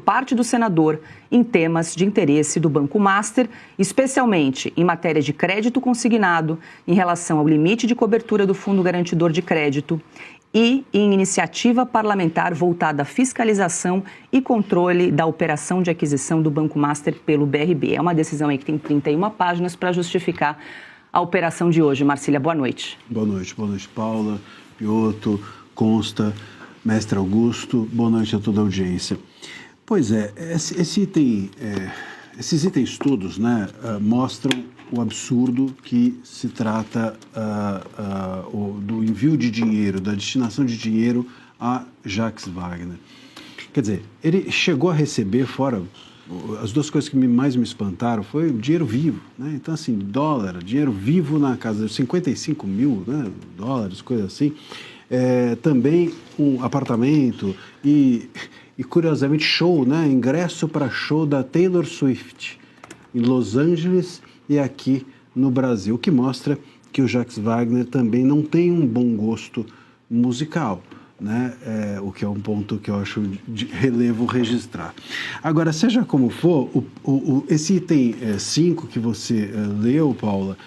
parte do senador em temas de interesse do Banco Master, especialmente em matéria de crédito consignado, em relação ao limite de cobertura do Fundo Garantidor de Crédito e em iniciativa parlamentar voltada à fiscalização e controle da operação de aquisição do Banco Master pelo BRB. É uma decisão aí que tem 31 páginas para justificar a operação de hoje. Marcília, boa noite. Boa noite, Paula, Piotr, Consta, mestre Augusto, boa noite a toda a audiência. Pois é, esses itens todos, né, mostram o absurdo que se trata do envio de dinheiro, da destinação de dinheiro a Jacques Wagner. Quer dizer, ele chegou a receber, fora as duas coisas que mais me espantaram, foi o dinheiro vivo, né? Então, assim, dinheiro vivo na casa de 55 mil, né, dólares, coisa assim. Também um apartamento e curiosamente, show, né? Ingresso para show da Taylor Swift em Los Angeles e aqui no Brasil, o que mostra que o Jacques Wagner também não tem um bom gosto musical, né? O que é um ponto que eu acho de relevo registrar. Agora, seja como for, esse item 5 que você leu, Paula,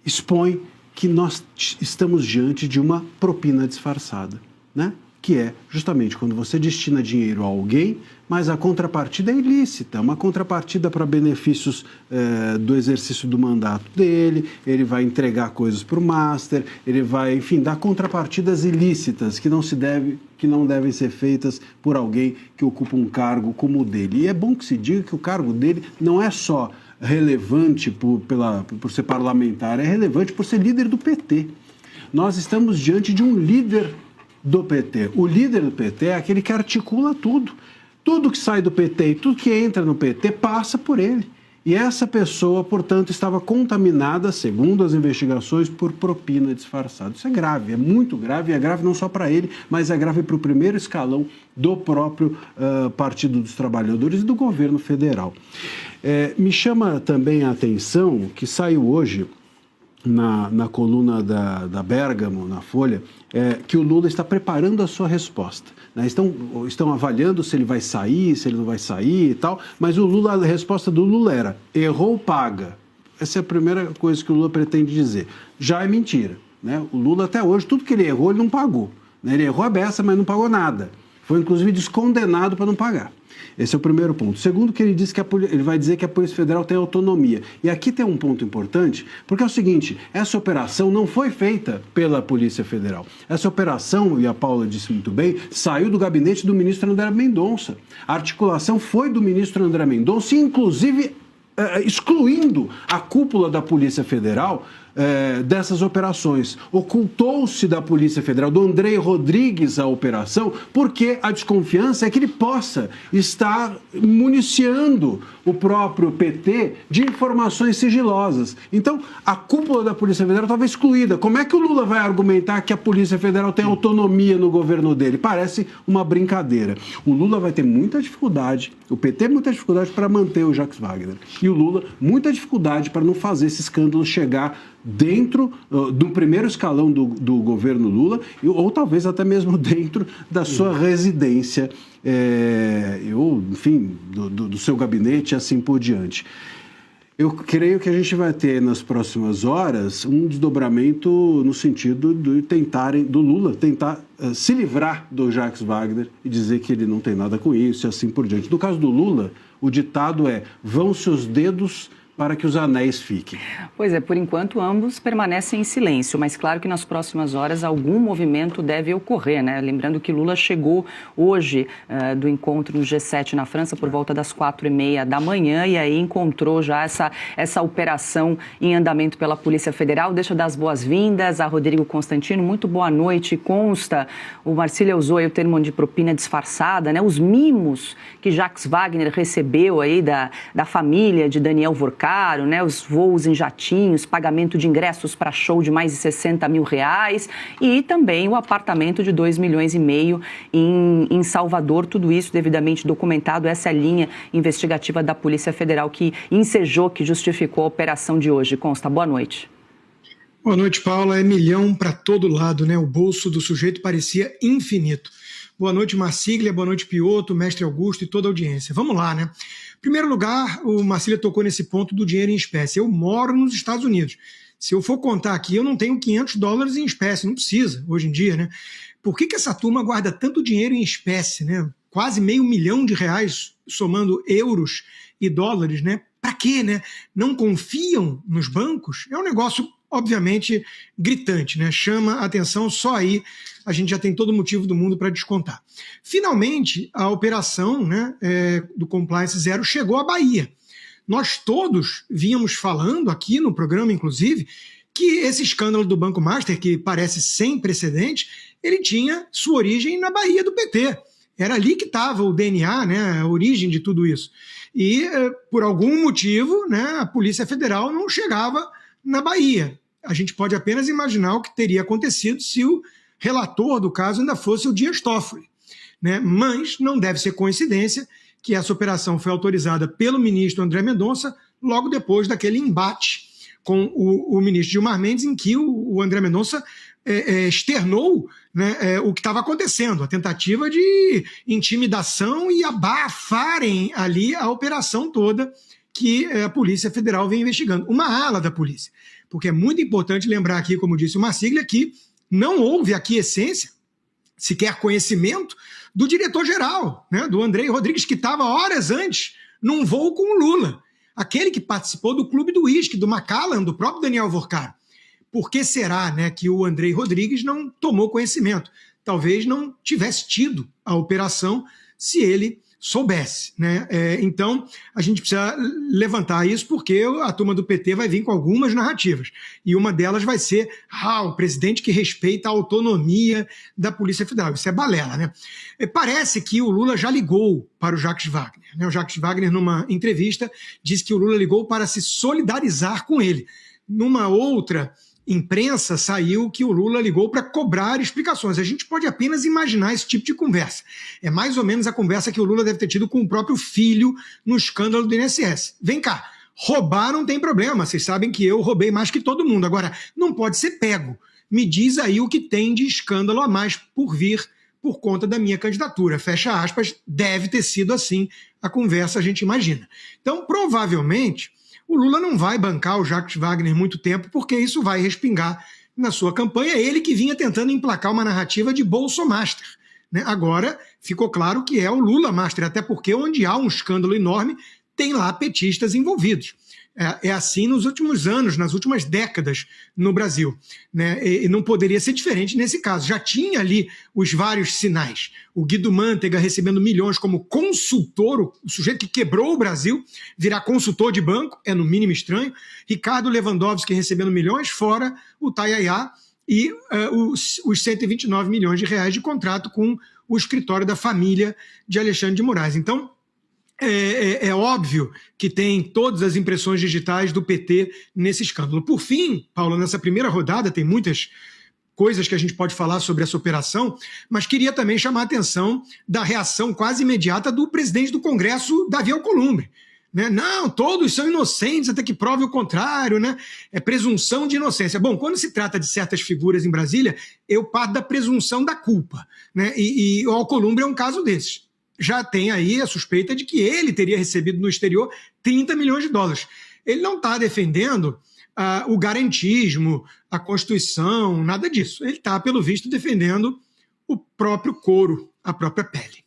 expõe que nós estamos diante de uma propina disfarçada, né? Que é justamente quando você destina dinheiro a alguém, mas a contrapartida é ilícita, uma contrapartida para benefícios do exercício do mandato dele, ele vai entregar coisas para o Master, ele vai, enfim, dar contrapartidas ilícitas que não devem ser feitas por alguém que ocupa um cargo como o dele. E é bom que se diga que o cargo dele não é só relevante por ser parlamentar, é relevante por ser líder do PT. Nós estamos diante de um líder do PT. O líder do PT é aquele que articula tudo. Tudo que sai do PT e tudo que entra no PT passa por ele. E essa pessoa, portanto, estava contaminada, segundo as investigações, por propina disfarçada. Isso é grave, é muito grave, e é grave não só para ele, mas é grave para o primeiro escalão do próprio Partido dos Trabalhadores e do governo federal. Me chama também a atenção que saiu hoje na coluna da Bergamo, na Folha, que o Lula está preparando a sua resposta, né? Estão avaliando se ele vai sair, se ele não vai sair e tal, mas a resposta do Lula era: errou, paga. Essa é a primeira coisa que o Lula pretende dizer. Já é mentira, né? O Lula até hoje, tudo que ele errou, ele não pagou, né? Ele errou a beça, mas não pagou nada. Foi inclusive descondenado para não pagar. Esse é o primeiro ponto. Segundo, que ele diz que ele vai dizer que a Polícia Federal tem autonomia. E aqui tem um ponto importante, porque é o seguinte: essa operação não foi feita pela Polícia Federal. Essa operação, e a Paula disse muito bem, saiu do gabinete do ministro André Mendonça. A articulação foi do ministro André Mendonça, inclusive excluindo a cúpula da Polícia Federal dessas operações. Ocultou-se da Polícia Federal, do Andrei Rodrigues, a operação, porque a desconfiança é que ele possa estar municiando o próprio PT de informações sigilosas. Então, a cúpula da Polícia Federal estava excluída. Como é que o Lula vai argumentar que a Polícia Federal tem autonomia no governo dele? Parece uma brincadeira. O Lula vai ter muita dificuldade, o PT muita dificuldade para manter o Jacques Wagner. E o Lula muita dificuldade para não fazer esse escândalo chegar dentro do primeiro escalão do governo Lula, ou talvez até mesmo dentro da sua residência, ou, enfim, do seu gabinete e assim por diante. Eu creio que a gente vai ter nas próximas horas um desdobramento no sentido do Lula tentar se livrar do Jacques Wagner e dizer que ele não tem nada com isso e assim por diante. No caso do Lula, o ditado é: vão-se os dedos para que os anéis fiquem. Pois é, por enquanto ambos permanecem em silêncio, mas claro que nas próximas horas algum movimento deve ocorrer, né? Lembrando que Lula chegou hoje do encontro no G7 na França por volta das 4h30 da manhã e aí encontrou já essa operação em andamento pela Polícia Federal. Deixa eu dar as boas-vindas a Rodrigo Constantino. Muito boa noite. Consta, o Marcília usou aí o termo de propina disfarçada, né? Os mimos que Jacques Wagner recebeu aí da família de Daniel Vorcaro, né, os voos em jatinhos, pagamento de ingressos para show de mais de R$60 mil e também o apartamento de 2,5 milhões em Salvador, tudo isso devidamente documentado. Essa é a linha investigativa da Polícia Federal que ensejou, que justificou a operação de hoje. Consta, boa noite. Boa noite, Paula. É milhão para todo lado, né? O bolso do sujeito parecia infinito. Boa noite, Marcília, boa noite, Piotto, mestre Augusto e toda a audiência. Vamos lá, né? Em primeiro lugar, o Marcília tocou nesse ponto do dinheiro em espécie. Eu moro nos Estados Unidos. Se eu for contar aqui, eu não tenho $500 em espécie, não precisa, hoje em dia, né? Por que essa turma guarda tanto dinheiro em espécie, né? Quase R$500 milhão, somando euros e dólares, né? Para quê, né? Não confiam nos bancos? É um negócio, obviamente, gritante, né? Chama a atenção, só aí a gente já tem todo o motivo do mundo para descontar. Finalmente, a operação, né, do Compliance Zero chegou à Bahia. Nós todos vínhamos falando aqui no programa, inclusive, que esse escândalo do Banco Master, que parece sem precedente, ele tinha sua origem na Bahia do PT. Era ali que estava o DNA, né, a origem de tudo isso. E, por algum motivo, né, a Polícia Federal não chegava na Bahia. A gente pode apenas imaginar o que teria acontecido se o relator do caso ainda fosse o Dias Toffoli, né? Mas não deve ser coincidência que essa operação foi autorizada pelo ministro André Mendonça logo depois daquele embate com o ministro Gilmar Mendes, em que o André Mendonça externou, né, o que estava acontecendo, a tentativa de intimidação e abafarem ali a operação toda que a Polícia Federal vem investigando. Uma ala da polícia. Porque é muito importante lembrar aqui, como disse o Marcília, que não houve aquiescência, sequer conhecimento, do diretor-geral, né, do Andrei Rodrigues, que estava horas antes num voo com o Lula. Aquele que participou do Clube do Uísque, do Macallan, do próprio Daniel Vorcar. Por que será, né, que o Andrei Rodrigues não tomou conhecimento? Talvez não tivesse tido a operação se ele soubesse, né? Então, a gente precisa levantar isso porque a turma do PT vai vir com algumas narrativas. E uma delas vai ser o presidente que respeita a autonomia da Polícia Federal. Isso é balela, né? Parece que o Lula já ligou para o Jacques Wagner, né? O Jacques Wagner, numa entrevista, disse que o Lula ligou para se solidarizar com ele. Numa outra imprensa saiu que o Lula ligou para cobrar explicações. A gente pode apenas imaginar esse tipo de conversa. É mais ou menos a conversa que o Lula deve ter tido com o próprio filho no escândalo do INSS. Vem cá, roubar não tem problema, vocês sabem que eu roubei mais que todo mundo. Agora, não pode ser pego. Me diz aí o que tem de escândalo a mais por vir por conta da minha candidatura. Fecha aspas, deve ter sido assim a conversa, a gente imagina. Então, provavelmente, o Lula não vai bancar o Jacques Wagner muito tempo, porque isso vai respingar na sua campanha. Ele que vinha tentando emplacar uma narrativa de Bolsomaster, né? Agora ficou claro que é o Lula Master, até porque onde há um escândalo enorme, tem lá petistas envolvidos. É assim nos últimos anos, nas últimas décadas no Brasil, né? E não poderia ser diferente nesse caso. Já tinha ali os vários sinais. O Guido Mantega recebendo milhões como consultor, o sujeito que quebrou o Brasil, virar consultor de banco, é no mínimo estranho. Ricardo Lewandowski recebendo milhões, fora o Tayayá e os 129 milhões de reais de contrato com o escritório da família de Alexandre de Moraes. Então, é óbvio que tem todas as impressões digitais do PT nesse escândalo. Por fim, Paulo, nessa primeira rodada, tem muitas coisas que a gente pode falar sobre essa operação, mas queria também chamar a atenção da reação quase imediata do presidente do Congresso, Davi Alcolumbre. Né? Não, todos são inocentes até que prove o contrário, né? É presunção de inocência. Bom, quando se trata de certas figuras em Brasília, eu parto da presunção da culpa, né? E o Alcolumbre é um caso desses. Já tem aí a suspeita de que ele teria recebido no exterior 30 milhões de dólares. Ele não está defendendo o garantismo, a Constituição, nada disso. Ele está, pelo visto, defendendo o próprio couro, a própria pele.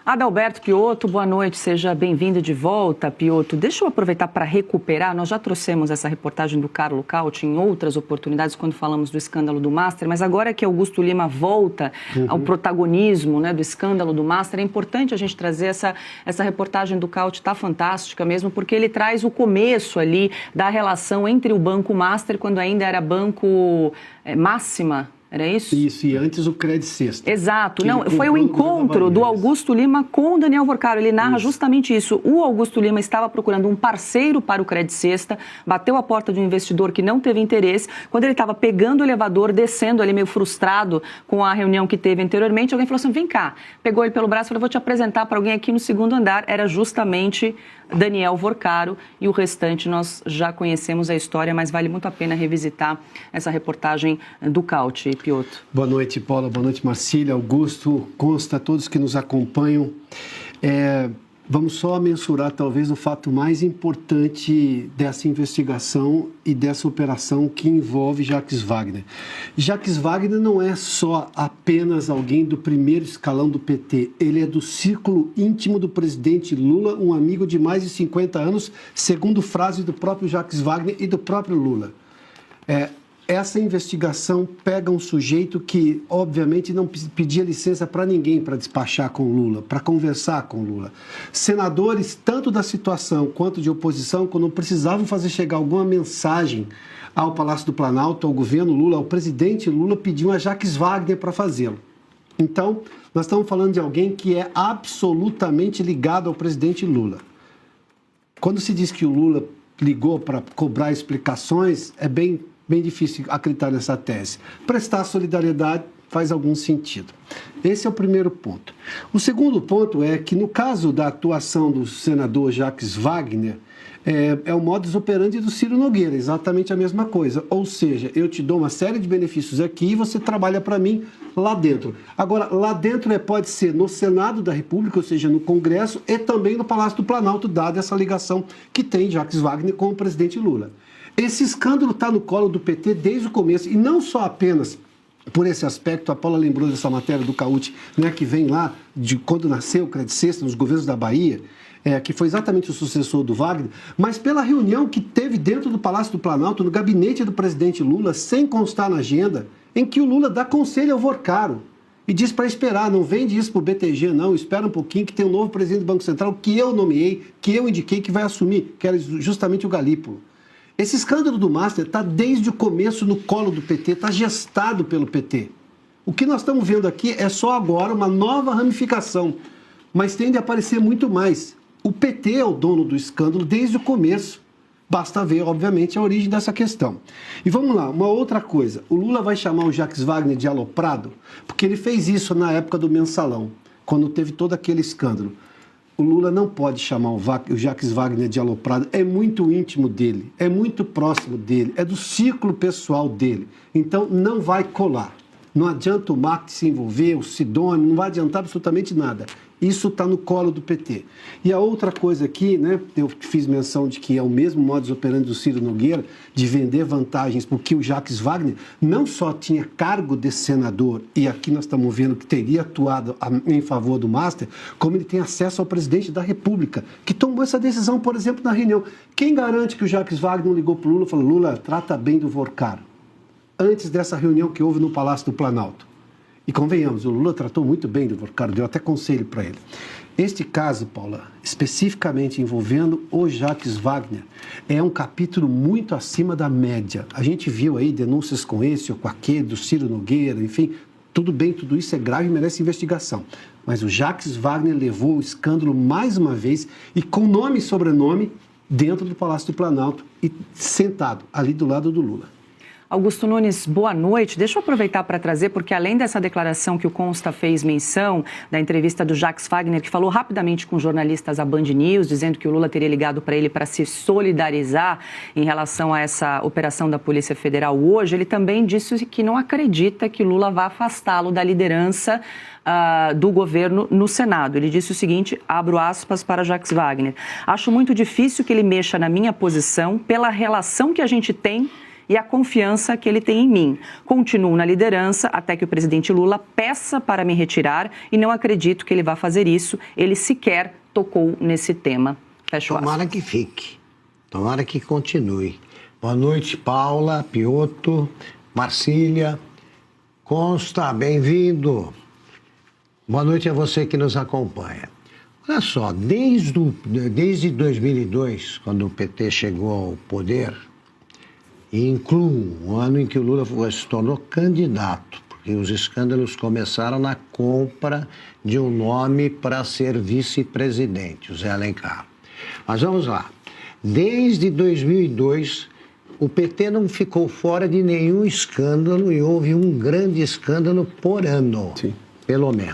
Adalberto Piotto, boa noite, seja bem-vindo de volta, Piotto. Deixa eu aproveitar para recuperar, nós já trouxemos essa reportagem do Carlo Cauti em outras oportunidades quando falamos do escândalo do Master, mas agora que Augusto Lima volta ao protagonismo, né, do escândalo do Master, é importante a gente trazer essa reportagem do Cauti, está fantástica mesmo, porque ele traz o começo ali da relação entre o Banco Master, quando ainda era Banco Máxima. Era isso? Isso, e antes o Credit Sexta. Exato. Não, foi o encontro do Augusto Lima com o Daniel Vorcar. Ele narra justamente isso. O Augusto Lima estava procurando um parceiro para o Credit Sexta, bateu a porta de um investidor que não teve interesse. Quando ele estava pegando o elevador, descendo ali meio frustrado com a reunião que teve anteriormente, alguém falou assim, vem cá. Pegou ele pelo braço e falou, vou te apresentar para alguém aqui no segundo andar. Era justamente Daniel Vorcaro, e o restante nós já conhecemos a história, mas vale muito a pena revisitar essa reportagem do Caute, Piotr. Boa noite, Paula. Boa noite, Marcília, Augusto, Consta, todos que nos acompanham. Vamos só mensurar talvez o fato mais importante dessa investigação e dessa operação que envolve Jacques Wagner. Jacques Wagner não é só apenas alguém do primeiro escalão do PT, ele é do círculo íntimo do presidente Lula, um amigo de mais de 50 anos, segundo frase do próprio Jacques Wagner e do próprio Lula. Essa investigação pega um sujeito que, obviamente, não pedia licença para ninguém para despachar com Lula, para conversar com Lula. Senadores, tanto da situação quanto de oposição, quando precisavam fazer chegar alguma mensagem ao Palácio do Planalto, ao governo Lula, ao presidente Lula, pediam a Jacques Wagner para fazê-lo. Então, nós estamos falando de alguém que é absolutamente ligado ao presidente Lula. Quando se diz que o Lula ligou para cobrar explicações, é bem difícil acreditar nessa tese. Prestar solidariedade faz algum sentido. Esse é o primeiro ponto. O segundo ponto é que, no caso da atuação do senador Jacques Wagner, é o modus operandi do Ciro Nogueira, exatamente a mesma coisa. Ou seja, eu te dou uma série de benefícios aqui e você trabalha para mim lá dentro. Agora, lá dentro pode ser no Senado da República, ou seja, no Congresso, e também no Palácio do Planalto, dada essa ligação que tem Jacques Wagner com o presidente Lula. Esse escândalo está no colo do PT desde o começo, e não só apenas por esse aspecto. A Paula lembrou dessa matéria do Caute, né, que vem lá de quando nasceu o Credit Sexta, nos governos da Bahia, que foi exatamente o sucessor do Wagner, mas pela reunião que teve dentro do Palácio do Planalto, no gabinete do presidente Lula, sem constar na agenda, em que o Lula dá conselho ao Vorcaro e diz para esperar, não vende isso para o BTG, não, espera um pouquinho que tem um novo presidente do Banco Central que eu nomeei, que eu indiquei, que vai assumir, que era justamente o Galípolo. Esse escândalo do Master está desde o começo no colo do PT, está gestado pelo PT. O que nós estamos vendo aqui é só agora uma nova ramificação, mas tende a aparecer muito mais. O PT é o dono do escândalo desde o começo. Basta ver, obviamente, a origem dessa questão. E vamos lá, uma outra coisa. O Lula vai chamar o Jacques Wagner de aloprado, porque ele fez isso na época do Mensalão, quando teve todo aquele escândalo. O Lula não pode chamar o Jacques Wagner de aloprado, é muito íntimo dele, é muito próximo dele, é do círculo pessoal dele. Então, não vai colar. Não adianta o Marx se envolver, o Sidônio, não vai adiantar absolutamente nada. Isso está no colo do PT. E a outra coisa aqui, né, eu fiz menção de que é o mesmo modus operandi do Ciro Nogueira, de vender vantagens, porque o Jacques Wagner não só tinha cargo de senador, e aqui nós estamos vendo que teria atuado em favor do Master, como ele tem acesso ao presidente da República, que tomou essa decisão, por exemplo, na reunião. Quem garante que o Jacques Wagner não ligou para o Lula e falou: Lula, trata bem do Vorcaro, antes dessa reunião que houve no Palácio do Planalto? E convenhamos, o Lula tratou muito bem do Vorcaro, deu até conselho para ele. Este caso, Paula, especificamente envolvendo o Jacques Wagner, é um capítulo muito acima da média. A gente viu aí denúncias com esse ou com aquele, do Ciro Nogueira, enfim, tudo bem, tudo isso é grave e merece investigação. Mas o Jacques Wagner levou o escândalo mais uma vez e com nome e sobrenome dentro do Palácio do Planalto e sentado ali do lado do Lula. Augusto Nunes, boa noite. Deixa eu aproveitar para trazer, porque além dessa declaração que o Consta fez menção, da entrevista do Jacques Wagner, que falou rapidamente com jornalistas à Band News, dizendo que o Lula teria ligado para ele para se solidarizar em relação a essa operação da Polícia Federal hoje, ele também disse que não acredita que Lula vá afastá-lo da liderança do governo no Senado. Ele disse o seguinte, abro aspas para Jacques Wagner: acho muito difícil que ele mexa na minha posição pela relação que a gente tem e a confiança que ele tem em mim. Continuo na liderança até que o presidente Lula peça para me retirar e não acredito que ele vá fazer isso. Ele sequer tocou nesse tema. Fecho aspas. Tomara que fique. Tomara que continue. Boa noite, Paula, Piotr, Marcília, Consta, bem-vindo. Boa noite a você que nos acompanha. Olha só, desde 2002, quando o PT chegou ao poder, e incluo o ano em que o Lula se tornou candidato, porque os escândalos começaram na compra de um nome para ser vice-presidente, o Zé Alencar. Mas vamos lá. Desde 2002, o PT não ficou fora de nenhum escândalo e houve um grande escândalo por ano, sim, pelo menos.